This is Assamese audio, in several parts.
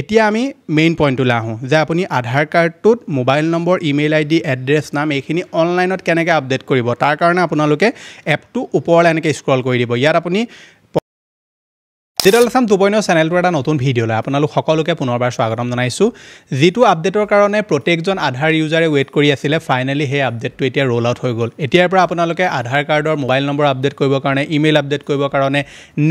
এতিয়া আমি মেইন পইণ্টলৈ আহোঁ যে আপুনি আধাৰ কাৰ্ডটোত mobile number email ID address নাম এইখিনি অনলাইনত কেনেকৈ আপডেট কৰিব তাৰ কাৰণে আপোনালোকে এপটো ওপৰলৈ এনেকৈ স্ক্ৰল কৰি দিব ইয়াত আপুনি ডিজিটেল আসাম 2.0 চেনেলটোৰ এটা নতুন ভিডিঅ'লৈ আপোনালোক সকলোকে পুনৰবাৰ স্বাগতম জনাইছোঁ যিটো আপডেটৰ কাৰণে প্ৰত্যেকজন আধাৰ ইউজাৰে ৱেইট কৰি আছিলে ফাইনেলি সেই আপডেটটো এতিয়া ৰোল আউট হৈ গ'ল এতিয়াৰ পৰা আপোনালোকে আধাৰ কাৰ্ডৰ মোবাইল নম্বৰ আপডেট কৰিবৰ কাৰণে ইমেইল আপডেট কৰিবৰ কাৰণে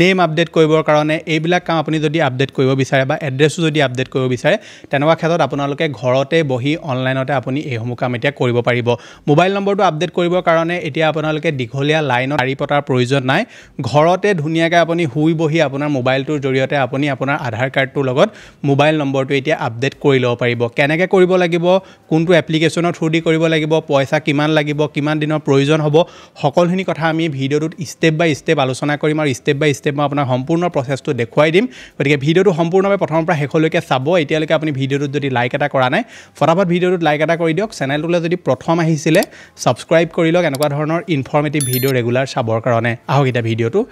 নেম আপডেট কৰিবৰ কাৰণে এইবিলাক কাম আপুনি যদি আপডেট কৰিব বিচাৰে বা এড্ৰেছো যদি আপডেট কৰিব বিচাৰে তেনেকুৱা ক্ষেত্ৰত আপোনালোকে ঘৰতে বহি অনলাইনতে আপুনি এইসমূহ কাম এতিয়া কৰিব পাৰিব মোবাইল নম্বৰটো আপডেট কৰিবৰ কাৰণে এতিয়া আপোনালোকে দীঘলীয়া লাইনত শাৰী পতাৰ প্ৰয়োজন নাই ঘৰতে ধুনীয়াকৈ আপুনি শুই বহি আপোনাৰ মোবাইলটোৰ জৰিয়তে আপুনি আপোনাৰ আধাৰ কাৰ্ডটোৰ লগত মোবাইল নম্বৰটো এতিয়া আপডেট কৰি ল'ব পাৰিব কেনেকৈ কৰিব লাগিব কোনটো এপ্লিকেশ্যনৰ থ্ৰুদি কৰিব লাগিব পইচা কিমান লাগিব কিমান দিনৰ প্ৰয়োজন হ'ব সকলোখিনি কথা আমি ভিডিঅ'টোত ষ্টেপ বাই ষ্টেপ আলোচনা কৰিম আৰু ষ্টেপ বাই ষ্টেপ মই আপোনাক সম্পূৰ্ণ প্ৰচেছটো দেখুৱাই দিম গতিকে ভিডিঅ'টো সম্পূৰ্ণভাৱে প্ৰথমৰ পৰা শেষলৈকে চাব এতিয়ালৈকে আপুনি ভিডিঅ'টোত যদি লাইক এটা কৰা নাই ফটাফট ভিডিঅ'টোত লাইক এটা কৰি দিয়ক চেনেলটোলৈ যদি প্ৰথম আহিছিলে ছাবস্ক্ৰাইব কৰি লওক এনেকুৱা ধৰণৰ ইনফৰ্মেটিভ ভিডিঅ' ৰেগুলাৰ চাবৰ কাৰণে আহক এতিয়া ভিডিঅ'টো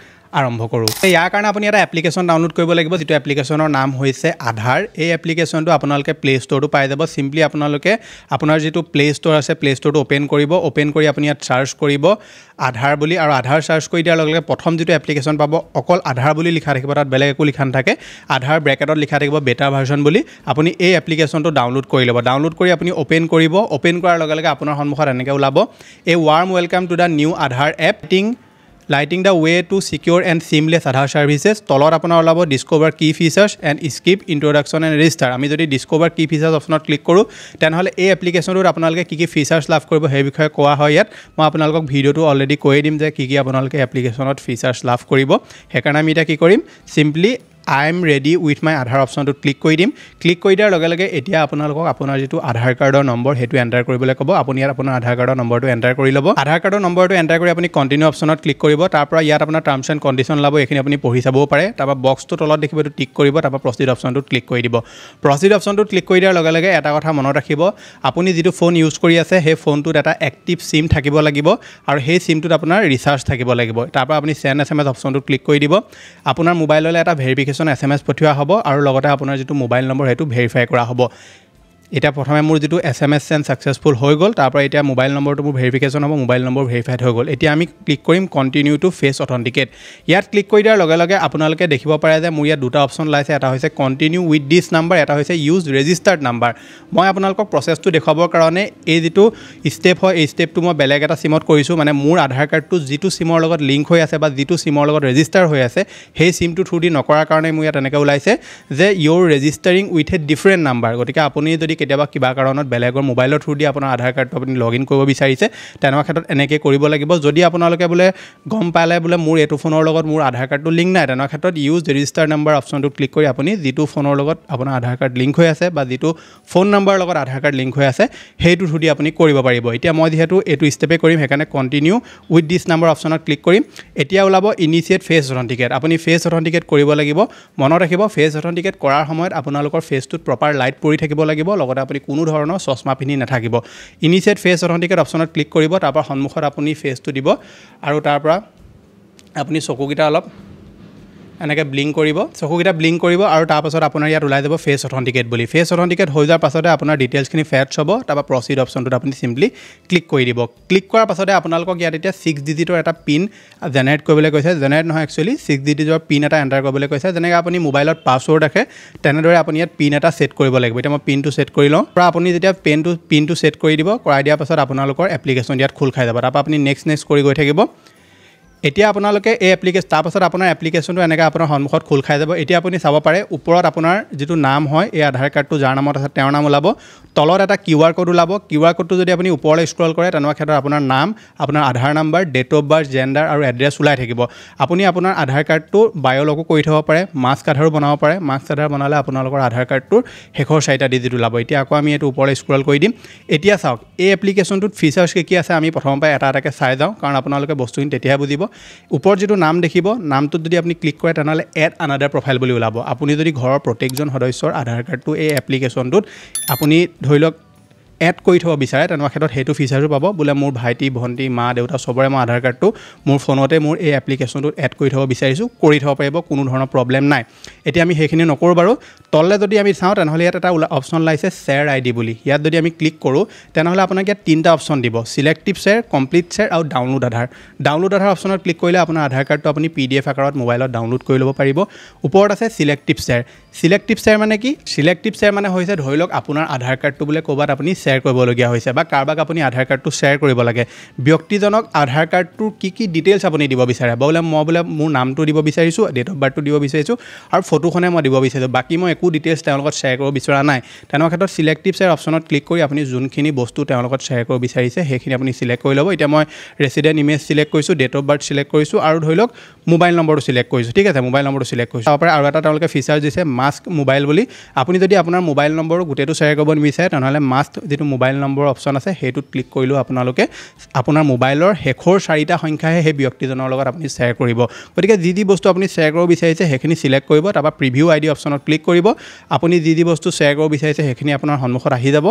আৰম্ভ কৰোঁ ইয়াৰ কাৰণে আপুনি এটা এপ্লিকেশ্যন ডাউনলোড কৰিব লাগিব যিটো এপ্লিকেশ্যনৰ নাম হৈছে আধাৰ এই এপ্লিকেশ্যনটো আপোনালোকে প্লে ষ্ট'ৰটো পাই যাব চিম্পলি আপোনালোকে আপোনাৰ যিটো প্লে ষ্ট'ৰ আছে প্লে ষ্ট'ৰটো অ'পেন কৰিব অ'পেন কৰি আপুনি ইয়াত চাৰ্চ কৰিব আধাৰ বুলি আৰু আধাৰ চাৰ্চ কৰি দিয়াৰ লগে লগে প্ৰথম যিটো এপ্লিকেশ্যন পাব অকল আধাৰ বুলি লিখা থাকিব তাত বেলেগ একো লিখা নাথাকে আধাৰ ব্ৰেকেটত লিখা থাকিব বেটা ভাৰ্জন বুলি আপুনি এই এপ্লিকেশ্যনটো ডাউনলোড কৰি ল'ব ডাউনলোড কৰি আপুনি অ'পেন কৰিব অ'পেন কৰাৰ লগে লগে আপোনাৰ সন্মুখত এনেকৈ ওলাব এই warm welcome to the new Aadhaar app Lighting the way to secure and seamless Aadhaar services. তলত আপোনাৰ ওলাব discover key features and skip introduction and register আমি যদি discover key features অপশ্যনত ক্লিক কৰোঁ তেনেহ'লে এই এপ্লিকেশ্যনটোত আপোনালোকে কি কি ফিচাৰ্ছ লাভ কৰিব সেই বিষয়ে কোৱা হয় ইয়াত মই আপোনালোকক ভিডিঅ'টো অলৰেডি কৈয়ে দিম যে কি কি আপোনালোকে এপ্লিকেশ্যনত ফিচাৰ্ছ লাভ কৰিব সেইকাৰণে আমি এতিয়া কি কৰিম simply I am ready with my আধাৰ অপশ্যনটোত ক্লিক কৰি দিম ক্লিক কৰি দিয়াৰ লগে লগে এতিয়া আপোনালোকক আপোনাৰ যিটো আধাৰ কাৰ্ডৰ নম্বৰ সেইটো এণ্টাৰ কৰিবলৈ ক'ব আপুনি ইয়াত আপোনাৰ আধাৰ কাৰ্ডৰ নম্বৰটো এণ্টাৰ কৰি ল'ব আধাৰ কাৰ্ডৰ নম্বৰটো এণ্টাৰ কৰি আপুনি কণ্টিনিউ অপশ্যনত ক্লিক কৰিব তাৰপৰা ইয়াত আপোনাৰ টাৰ্মছ এণ্ড কণ্ডিশ্যন ওলাব এইখিনি আপুনি পঢ়ি চাবও পাৰে তাৰপৰা বক্সটো তলত দেখিব এইটো টিক কৰিব তাৰপৰা প্ৰচিড অপশ্যনটোত ক্লিক কৰি দিব প্ৰচিড অপশ্যনটোত ক্লিক কৰি দিয়াৰ লগে লগে এটা কথা মনত ৰাখিব আপুনি যিটো ফোন ইউজ কৰি আছে সেই ফোনটোত এটা এক্টিভ চিম থাকিব লাগিব আৰু সেই চিমটোত আপোনাৰ ৰিচাৰ্জ থাকিব লাগিব তাৰপৰা আপুনি চেণ্ড SMS অপশ্যনটোত ক্লিক কৰি দিব আপোনাৰ মোবাইললৈ এটা ভেৰিফিকেশ্যন SMS পঠিওৱা হ'ব আৰু লগতে আপোনাৰ যিটো মোবাইল নম্বৰ সেইটো ভেৰিফাই কৰা হ'ব এটা প্ৰথমে মোৰ যিটো SMS সেন্ড সাকসেসফুল হৈ গ'ল তাৰপৰা এটা মোবাইল নম্বৰটো মোৰ ভেৰিফিকেশ্যন হ'ব মোবাইল নম্বৰ ভেৰিফাইড হৈ গ'ল এতিয়া আমি ক্লিক কৰিম কন্টিনিউ টু ফেচ অথেন্টিকেট ইয়াত ক্লিক কৰি দিয়াৰ লগে লগে আপোনালোকে দেখিব পাৰে যে মোৰ ইয়াত দুটা অপশ্যন লাইছে এটা হৈছে কন্টিনিউ উইথ দিস নাম্বাৰ এটা হৈছে ইউজ ৰেজিষ্টাৰ্ড নাম্বাৰ মই আপোনালোকক প্ৰচেছটো দেখাবৰ কাৰণে এই যেটো ষ্টেপ হয় এই ষ্টেপটো মই বেলেগ এটা সিমত কৰিছোঁ মানে মোৰ আধাৰ কাৰ্ডটো যেটো সিমৰ লগত লিংক হৈ আছে বা যেটো সিমৰ লগত ৰেজিষ্টাৰ হৈ আছে সেই সিমটো থ্ৰুদি নকৰাৰ কাৰণে মোৰ ইয়াত এনেকৈ ওলাইছে যে ইউৰ ৰেজিষ্টাৰিং উইথ এ ডিফাৰেণ্ট নাম্বাৰ গতিকে আপুনি যদি কেতিয়াবা কিবা কাৰণত বেলেগৰ মোবাইলৰ থ্ৰুদি আপোনাৰ আধাৰ কাৰ্ডটো আপুনি লগইন কৰিব বিচাৰিছে তেনেকুৱা ক্ষেত্ৰত এনেকৈ কৰিব লাগিব যদি আপোনালোকে বোলে গম পালে বোলে মোৰ এটো ফোনৰ লগত মোৰ আধাৰ কাৰ্ডটো লিংক নাই তেনেকুৱা ক্ষেত্ৰত ইউজ ৰেজিষ্টাৰ নাম্বাৰ অপশ্যনটো ক্লিক কৰি আপুনি যেটো ফোনৰ লগত আপোনাৰ আধাৰ কাৰ্ড লিংক হৈ আছে বা যেটো ফোন নাম্বাৰৰ লগত আধাৰ কাৰ্ড লিংক হৈ আছে সেইটো থ্ৰুদি আপুনি কৰিব পাৰিব এতিয়া মই যেহেতু এটো ষ্টেপে কৰিম সেইকাৰণে কন্টিনিউ উইথ দিস নাম্বাৰ অপশ্যনত ক্লিক কৰিম এতিয়া ওলাব ইনিচিয়েট ফেচ অথেন্টিকেট আপুনি ফেচ অথেন্টিকেট কৰিব লাগিব মনত ৰাখিব ফেচ অথেন্টিকেট কৰাৰ সময়ত আপোনালোকৰ ফেচটোত প্ৰপাৰ লাইট পৰি থাকিব লাগিব লগতে আপুনি কোনো ধৰণৰ চশমা পিন্ধি নাথাকিব ইনিচিয়েট ফেচ অথেন্টিকেট অপশ্যনত ক্লিক কৰিব তাৰপৰা সন্মুখত আপুনি ফেচটো দিব আৰু তাৰপৰা আপুনি চকুকেইটা অলপ এনেকৈ ব্লিংক কৰিব চকুকেইটা ব্লিংক কৰিব আৰু তাৰপাছত আপোনাৰ ইয়াত ওলাই যাব ফেচ অথেন্টিকেট বুলি ফেচ অথেন্টিকেট হৈ যোৱাৰ পাছতে আপোনাৰ ডিটেইলছখিনি ফেটছ হ'ব তাৰপৰা প্ৰচিড অপশ্যনটোত আপুনি চিম্পলি ক্লিক কৰি দিব ক্লিক কৰাৰ পাছতে আপোনালোকক ইয়াত এতিয়া 6 ডিজিটৰ এটা পিন জেনেৰেট কৰিবলৈ কৈছে জেনেৰেট নহয় একচুৱেলি 6 ডিজিটৰ পিন এটা এণ্টাৰ কৰিবলৈ কৈছে যেনেকৈ আপুনি মোবাইলত পাছৱৰ্ড ৰাখে তেনেদৰে আপুনি ইয়াত পিন এটা ছেট কৰিব লাগিব এতিয়া মই পিনটো ছেট কৰি লওঁ পৰা আপুনি যেতিয়া পিনটো ছেট কৰি দিব কৰাই দিয়াৰ পাছত আপোনালোকৰ এপ্লিকেশ্যন ইয়াত খোল খাই যাব তাৰপৰা আপুনি নেক্সট কৰি গৈ থাকিব এতিয়া আপোনালোকে এই এপ্লিকেশ্যন তাৰপাছত আপোনাৰ এপ্লিকেশ্যনটো এনেকৈ আপোনাৰ সন্মুখত খোল খাই যাব এতিয়া আপুনি চাব পাৰে ওপৰত আপোনাৰ যিটো নাম হয় এই আধাৰ কাৰ্ডটো যাৰ নামত আছে তেওঁৰ নাম ওলাব তলত এটা QR কোড ওলাব QR কোডটো যদি আপুনি ওপৰলৈ স্ক্ৰল কৰে তেনেকুৱা ক্ষেত্ৰত আপোনাৰ নাম আপোনাৰ Aadhaar number date of birth gender আৰু এড্ৰেছ ওলাই থাকিব আপুনি আপোনাৰ আধাৰ কাৰ্ডটো বায়'লগো কৰি থ'ব পাৰে মাস্ক আধাৰো বনাব পাৰে মাস্ক আধাৰ বনালে আপোনালোকৰ আধাৰ কাৰ্ডটোৰ শেষৰ 4টা ডিজিট ওলাব এতিয়া আকৌ আমি এইটো ওপৰলৈ স্ক্ৰল কৰি দিম এতিয়া চাওক এই এপ্লিকেশ্যনটোত ফিচাৰ্ছ কি আছে আমি প্ৰথমৰ পৰা এটা এটাকৈ চাই যাওঁ কাৰণ আপোনালোকে বস্তুখিনি তেতিয়াহে বুজিব ওপৰত যেটো নাম দেখিব নামটো যদি আপুনি ক্লিক কৰে তেনেহলে এড আনাদাৰ প্ৰফাইল বুলি ওলাব আপুনি যদি ঘৰৰ প্ৰত্যেকজন সদস্যৰ আধাৰ কাৰ্ডটো এই এপ্লিকেশ্যনটোত আপুনি ধৰি লওক এড কৰি থ'ব বিচাৰে তেনেকুৱা ক্ষেত্ৰত সেইটো ফিচাৰটো পাব বোলে মোৰ ভাইটি ভণ্টি মা দেউতা চবৰে মই আধাৰ কাৰ্ডটো মোৰ ফোনতে মোৰ এই এপ্লিকেশ্যনটোত এড কৰি থ'ব বিচাৰিছোঁ কৰি থ'ব পাৰিব কোনো ধৰণৰ প্ৰব্লেম নাই এতিয়া আমি সেইখিনি নকৰোঁ বাৰু তললৈ যদি আমি চাওঁ তেনেহ'লে ইয়াত এটা অপশ্যন ওলাইছে শ্বেয়াৰ আই ডি বুলি ইয়াত যদি আমি ক্লিক কৰোঁ তেনেহ'লে আপোনাক ইয়াত তিনিটা অপশ্যন দিব চিলেক্টিভ শ্বেয়াৰ কমপ্লিট শ্বেয়াৰ আৰু ডাউনলোড আধাৰ অপশ্যনত ক্লিক কৰিলে আপোনাৰ আধাৰ কাৰ্ডটো আপুনি PDF আকাৰত মোবাইলত ডাউনলোড কৰি ল'ব পাৰিব ওপৰত আছে চিলেক্টিভ শ্বেয়াৰ মানে কি চিলেক্টিভ শ্বেয়াৰ মানে হৈছে ধৰি লওক আপোনাৰ আধাৰ কাৰ্ডটো বোলে ক'ৰবাত আপুনি শ্বেয়াৰ কৰিবলগীয়া হৈছে বা কাৰোবাক আপুনি আধাৰ কাৰ্ডটো শ্বেয়াৰ কৰিব লাগে ব্যক্তিজনক আধাৰ কাৰ্ডটোৰ কি ডিটেইলছ আপুনি দিব বিচাৰে বোলে মই বোলে মোৰ নামটো দিব বিচাৰিছোঁ ডেট অফ বাৰ্থটো দিব বিচাৰিছোঁ আৰু ফটোখনে মই দিব বিচাৰিছোঁ বাকী মই একো ডিটেইলছ তেওঁৰ লগত শ্বেয়াৰ কৰিব বিচৰা নাই তেনেকুৱা ক্ষেত্ৰত চিলেক্টিভ শ্বেয়াৰ অপশ্যনত ক্লিক কৰি আপুনি যোনখিনি বস্তু তেওঁৰ লগত শ্বেয়াৰ কৰিব বিচাৰিছে সেইখিনি আপুনি চিলেক্ট কৰি ল'ব এতিয়া মই ৰেচিডেণ্ট ইমেজ চিলেক্ট কৰিছোঁ ডেট অফ বাৰ্থ চিলেক্ট কৰিছোঁ আৰু ধৰি লওক মোবাইল নম্বৰটো চিলেক্ট কৰিছোঁ ঠিক আছে মোবাইল নম্বৰটো চিলেক্ট কৰিছোঁ তাৰপৰা আৰু এটা তেওঁলোকে ফিচাৰ দিছে মাস্ক মোবাইল বুলি আপুনি যদি আপোনাৰ মোবাইল নম্বৰ গোটেইটো শ্বেয়াৰ কৰিব নিবিচাৰে তেনেহ'লে মাস্ক যিটো মোবাইল নম্বৰ অপশ্যন আছে সেইটোত ক্লিক কৰিলেও আপোনালোকে আপোনাৰ মোবাইলৰ শেষৰ 4টা সংখ্যাহে সেই ব্যক্তিজনৰ লগত আপুনি শ্বেয়াৰ কৰিব গতিকে যি বস্তু আপুনি শ্বেয়াৰ কৰিব বিচাৰিছে সেইখিনি চিলেক্ট কৰিব তাৰপৰা প্ৰিভিউ আইডি অপশ্যনত ক্লিক কৰিব আপুনি যি বস্তু শ্বেয়াৰ কৰিব বিচাৰিছে সেইখিনি আপোনাৰ সন্মুখত আহি যাব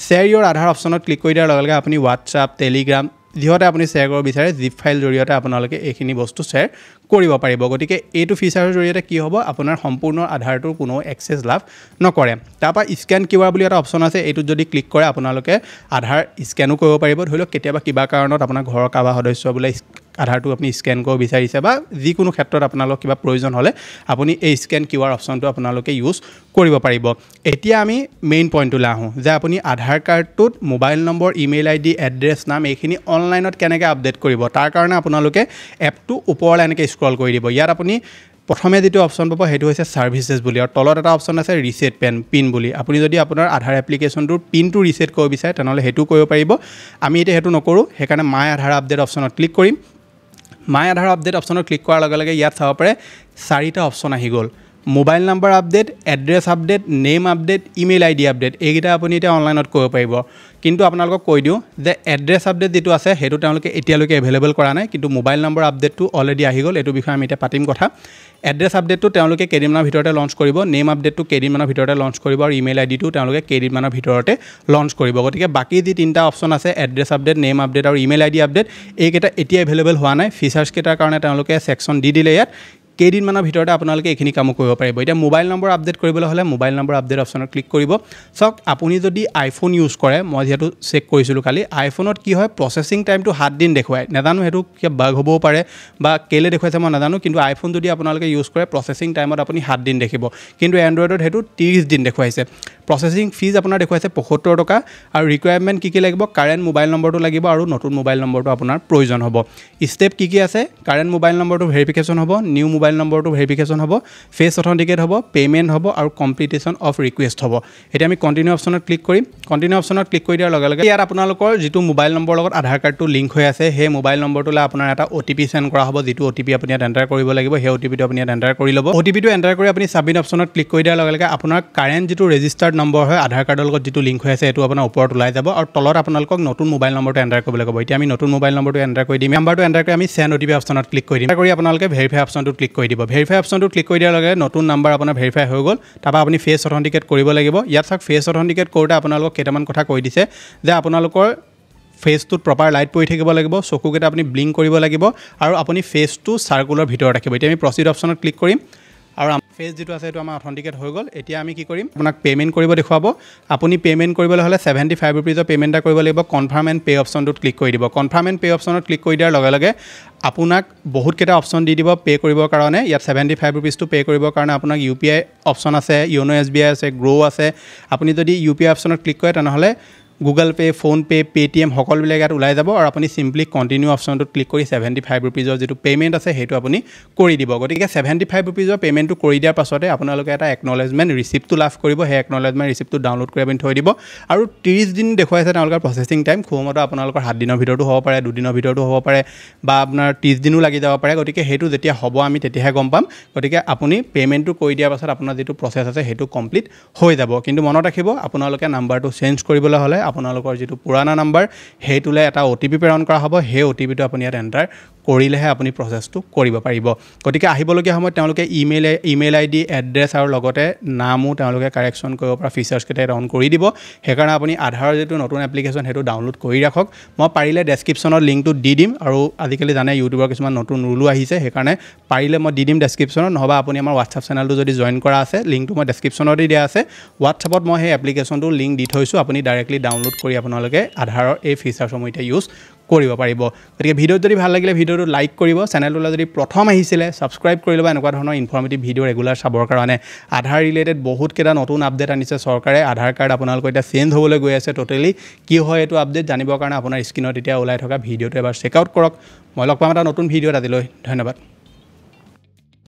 শ্বেয়াৰ ইয়ৰ আধাৰ অপশ্যনত ক্লিক কৰি দিয়াৰ লগে লগে আপুনি হোৱাটছআপ টেলিগ্ৰাম যিহতে আপুনি শ্বেয়াৰ কৰিব বিচাৰে জিপ ফাইল জৰিয়তে আপোনালোকে এইখিনি বস্তু শ্বেয়াৰ কৰিব পাৰিব গতিকে এইটো ফিচাৰৰ জৰিয়তে কি হ'ব আপোনাৰ সম্পূৰ্ণ আধাৰটোৰ কোনো এক্সেছ লাভ নকৰে তাৰপৰা স্কেন কিউআৰ বুলি এটা অপশ্যন আছে এইটোত যদি ক্লিক কৰে আপোনালোকে আধাৰ স্কেনো কৰিব পাৰিব ধৰি লওক কেতিয়াবা কিবা কাৰণত আপোনাৰ ঘৰৰ কাৰোবাৰ সদস্য বোলে আধাৰটো আপুনি স্কেন কৰিব বিচাৰিছে বা যিকোনো ক্ষেত্ৰত আপোনালোক কিবা প্ৰয়োজন হ'লে আপুনি এই স্কেন কিউআৰ অপশ্যনটো আপোনালোকে ইউজ কৰিব পাৰিব এতিয়া আমি মেইন পইণ্টটোলৈ আহোঁ যে আপুনি আধাৰ কাৰ্ডটোত mobile number email ID address নাম এইখিনি অনলাইনত কেনেকৈ আপডেট কৰিব তাৰ কাৰণে আপোনালোকে এপটো ওপৰলৈ এনেকৈ স্ক্ৰল কৰি দিব ইয়াত আপুনি প্ৰথমে যিটো অপশ্যন পাব সেইটো হৈছে ছাৰ্ভিচেছ বুলি আৰু তলত এটা অপশ্যন আছে ৰিছেট পিন বুলি আপুনি যদি আপোনাৰ আধাৰ এপ্লিকেশ্যনটোৰ পিনটো ৰিছেট কৰিব বিচাৰে তেনেহ'লে সেইটো কৰিব পাৰিব আমি এতিয়া সেইটো নকৰোঁ সেইকাৰণে মাই আধাৰ আপডেট অপশ্যনত ক্লিক কৰিম মাই আধাৰ আপডেট অপশ্যনত ক্লিক কৰাৰ লগে লগে ইয়াত চাব পাৰে 4টা অপশ্যন আহি গ'ল mobile number update address update name update email ID update এইকেইটা আপুনি এতিয়া অনলাইনত কৰিব পাৰিব কিন্তু আপোনালোকক কৈ দিওঁ যে এড্ৰেছ আপডেট যিটো আছে সেইটো তেওঁলোকে এতিয়ালৈকে এভেইলেবল কৰা নাই কিন্তু মোবাইল নম্বৰ আপডেটটো অলৰেডি আহি গ'ল এইটো বিষয়ে আমি এতিয়া পাতিম কথা এড্ৰেছ আপডেটটো তেওঁলোকে কেইদিনমানৰ ভিতৰতে লঞ্চ কৰিব নেম আপডেটটো কেইদিনমানৰ ভিতৰতে লঞ্চ কৰিব আৰু ইমেইল আইডিটো তেওঁলোকে কেইদিনমানৰ ভিতৰতে লঞ্চ কৰিব গতিকে বাকী যি 3টা অপশ্যন আছে এড্ৰেছ আপডেট নেম আপডেট আৰু ইমেইল আইডি আপডেট এইকেইটা এতিয়া এভেইলেবল হোৱা নাই ফিচাৰ্ছকেইটাৰ কাৰণে তেওঁলোকে ছেকশ্যন দি দিলে ইয়াত কেইদিনমানৰ ভিতৰতে আপোনালোকে এইখিনি কামো কৰিব পাৰিব এতিয়া মোবাইল নম্বৰ আপডেট কৰিবলৈ হ'লে মোবাইল নম্বৰ আপডেট অপশ্যনত ক্লিক কৰিব চাওক আপুনি যদি আইফোন ইউজ কৰে মই যিহেতু চেক কৰিছিলোঁ কালি আইফোনত কি হয় প্ৰচেছিং টাইমটো 7 দিন দেখুৱায় নাজানো সেইটো কিবা বাগ হ'বও পাৰে বা কেলে দেখুৱাইছে মই নাজানো কিন্তু আইফোন যদি আপোনালোকে ইউজ কৰে প্ৰচেছিং টাইমত আপুনি 7 দিন দেখিব কিন্তু এণ্ড্ৰইডত সেইটো 30 দিন দেখুৱাইছে প্ৰচেছিং ফিজ আপোনাৰ দেখুৱাইছে 75 টকা আৰু ৰিকুৱাৰমেণ্ট কি লাগিব কাৰেণ্ট মোবাইল নম্বৰটো লাগিব আৰু নতুন মোবাইল নম্বৰটো আপোনাৰ প্ৰয়োজন হ'ব ষ্টেপ কি আছে কাৰেণ্ট মোবাইল নম্বৰটো ভেৰিফিকেশ্যন হ'ব নিউ মোবাইল নম্বৰটো ভেৰিফিকেশ্যন হ'ব ফেচ অথেণ্টিকেট হ'ব পে'মেণ্ট হ'ব আৰু কমপ্লিটেশ্যন অফ ৰিকুৱেষ্ট হ'ব এতিয়া আমি কণ্টিনিউ অপশ্যনত ক্লিক কৰিম কণ্টিনিউ অপশ্যনত ক্লিক কৰি দিয়াৰ লগে লগে ইয়াত আপোনালোকৰ যিটো মোবাইল নম্বৰ লগত আধাৰ কাৰ্ডটো লিংক হৈ আছে সেই মোবাইল নম্বৰটোলৈ আপোনাৰ এটা OTP চেণ্ড কৰা হ'ব যিটো OTP আপুনি ইয়াত এণ্টাৰ কৰিব লাগিব সেই OTPটো আপুনি ইয়াত এণ্টাৰ কৰি ল'ব OTPটো এণ্টাৰ কৰি আপুনি ছাবমিট অপশ্যনত ক্লিক কৰি দিয়াৰ লগে লগে আপোনাৰ কাৰেণ্ট যিটো ৰেজিষ্টাৰ্ড নম্বৰ হয় আধাৰ কাৰ্ডৰ লগত যিটো লিংক হৈ আছে সেইটো আপোনাৰ ওপৰত ওলাই যাব আৰু তলত আপোনালোকক নতুন মোবাইল নম্বৰটো এণ্টাৰ কৰিব লাগিব এতিয়া আমি নতুন মোবাইল নম্বৰটো এণ্টাৰ কৰি দিম নম্বৰটো এণ্টাৰ কৰি আমি চেণ্ড OTP অপশ্যনত ক্লিক কৰি দিম কৰি আপোনালোকে ভেৰিফাই অপশ্যনটো ক্লিক কৰি দিব ভেৰিফাই অপশ্যনটো ক্লিক কৰি দিয়াৰ লগে নতুন নাম্বাৰ আপোনাৰ ভেৰিফাই হৈ গ'ল তাৰপৰা আপুনি ফেচ অথেণ্টিকেট কৰিব লাগিব ইয়াত চাওক ফেচ অথেণ্টিকেট কৰোঁতে আপোনালোকক কেইটামান কথা কৈ দিছে যে আপোনালোকৰ ফেচটোত প্ৰপাৰ লাইট পৰি থাকিব লাগিব চকুকেইটা আপুনি ব্লিংক কৰিব লাগিব আৰু আপুনি ফেচটো চাৰ্কুলৰ ভিতৰত ৰাখিব এতিয়া আমি প্ৰচিড অপশ্যনত ক্লিক কৰিম আৰু ফেচ যিটো আছে সেইটো আমাৰ অথেণ্টিকেট হৈ গ'ল এতিয়া আমি কি কৰিম আপোনাক পে'মেণ্ট কৰিব দেখুৱাব আপুনি পে'মেণ্ট কৰিবলৈ হ'লে 75 ৰুপিজৰ পে'মেণ্ট এটা কৰিব লাগিব কনফাৰ্ম এণ্ড পে' অপশ্যনটোত ক্লিক কৰি দিব কনফাৰ্ম এণ্ড পে' অপশ্যনত ক্লিক কৰি দিয়াৰ লগে লগে আপোনাক বহুতকেইটা অপশ্যন দি দিব পে' কৰিবৰ কাৰণে ইয়াত 75 ৰুপিজটো পে' কৰিবৰ কাৰণে আপোনাক UPI অপশ্যন আছে য়োনো SBI আছে গ্ৰ' আছে আপুনি যদি UPI অপশ্যনত ক্লিক কৰে তেনেহ'লে গুগল পে' ফোনপে' পে'টিএম সকলোবিলাক ইয়াত ওলাই যাব আৰু আপুনি চিম্পলি কণ্টিনিউ অপশ্যনটোত ক্লিক কৰি 75 ৰুপিজৰ যিটো পে'মেণ্ট আছে সেইটো আপুনি কৰি দিব গতিকে 75 ৰুপিজৰ পে'মেণ্টটো কৰি দিয়াৰ পাছতে আপোনালোকে এটা একনলেজমেণ্ট ৰিচিপ্টটো লাভ কৰিব সেই একনলেজমেণ্ট ৰিচিপ্টটো ডাউনলোড কৰি আপুনি থৈ দিব আৰু 30 দিন দেখুৱাইছে তেওঁলোকৰ প্ৰচেছিং টাইম খুবমতে আপোনালোকৰ 7 দিনৰ ভিতৰতো হ'ব পাৰে 2 দিনৰ ভিতৰতো হ'ব পাৰে বা আপোনাৰ 30 দিনো লাগি যাব পাৰে গতিকে সেইটো যেতিয়া হ'ব আমি তেতিয়াহে গম পাম গতিকে আপুনি পে'মেণ্টটো কৰি দিয়াৰ পাছত আপোনাৰ যিটো প্ৰচেছ আছে সেইটো কমপ্লিট হৈ যাব কিন্তু মনত ৰাখিব আপোনালোকে নাম্বাৰটো চেঞ্জ কৰিবলৈ হ'লে আপোনালোকৰ যিটো পুৰাণা নাম্বাৰ সেইটোলৈ এটা OTP প্ৰেৰণ কৰা হ'ব সেই OTPটো আপুনি ইয়াত এণ্টাৰ কৰিলেহে আপুনি প্ৰচেছটো কৰিব পাৰিব গতিকে আহিবলগীয়া সময়ত তেওঁলোকে ইমেইল ID এড্ৰেছ আৰু লগতে নামো তেওঁলোকে কাৰেকশ্যন কৰিব পৰা ফিচাৰ্ছ কেইটা অন কৰি দিব সেইকাৰণে আপুনি আধাৰৰ যিটো নতুন এপ্লিকেশ্যন সেইটো ডাউনলোড কৰি ৰাখক মই পাৰিলে ডেছক্ৰিপশ্যনত লিংকটো দি দিম আৰু আজিকালি জানে ইউটিউবৰ কিছুমান নতুন ৰুলো আহিছে সেইকাৰণে পাৰিলে মই দি দিম ডেছক্ৰিপশ্যনত নহবা আপুনি আমাৰ হোৱাটছআপ চেনেলটো যদি জইন কৰা আছে লিংকটো মই ডেছক্ৰিপশ্যনতে দিয়া আছে হোৱাটছআপত মই সেই এপ্লিকেশ্যনটো লিংক দি থৈছোঁ আপুনি ডাইৰেক্টলি ডাউনলোড কৰি আপোনালোকে আধাৰৰ এই ফিচাৰ্ছসমূহ এতিয়া ইউজ কৰিব পাৰিব গতিকে ভিডিঅ'টো যদি ভাল লাগিলে ভিডিঅ'টো লাইক কৰিব চেনেলটোলৈ যদি প্ৰথম আহিছিলে ছাবস্ক্ৰাইব কৰি ল'ব এনেকুৱা ধৰণৰ ইনফৰ্মেটিভ ভিডিঅ' ৰেগুলাৰ চাবৰ কাৰণে আধাৰ ৰিলেটেড বহুত কেইটা নতুন আপডেট আনিছে চৰকাৰে আধাৰ কাৰ্ড আপোনালোকৰ এতিয়া চেঞ্জ হ'বলৈ গৈ আছে টোটেলি কি হয় এইটো আপডেট জানিবৰ কাৰণে আপোনাৰ স্ক্ৰীনত এতিয়া ওলাই থকা ভিডিঅ'টো এবাৰ চেক আউট কৰক মই লগ পাম এটা নতুন ভিডিঅ'ত আজিলৈ ধন্যবাদ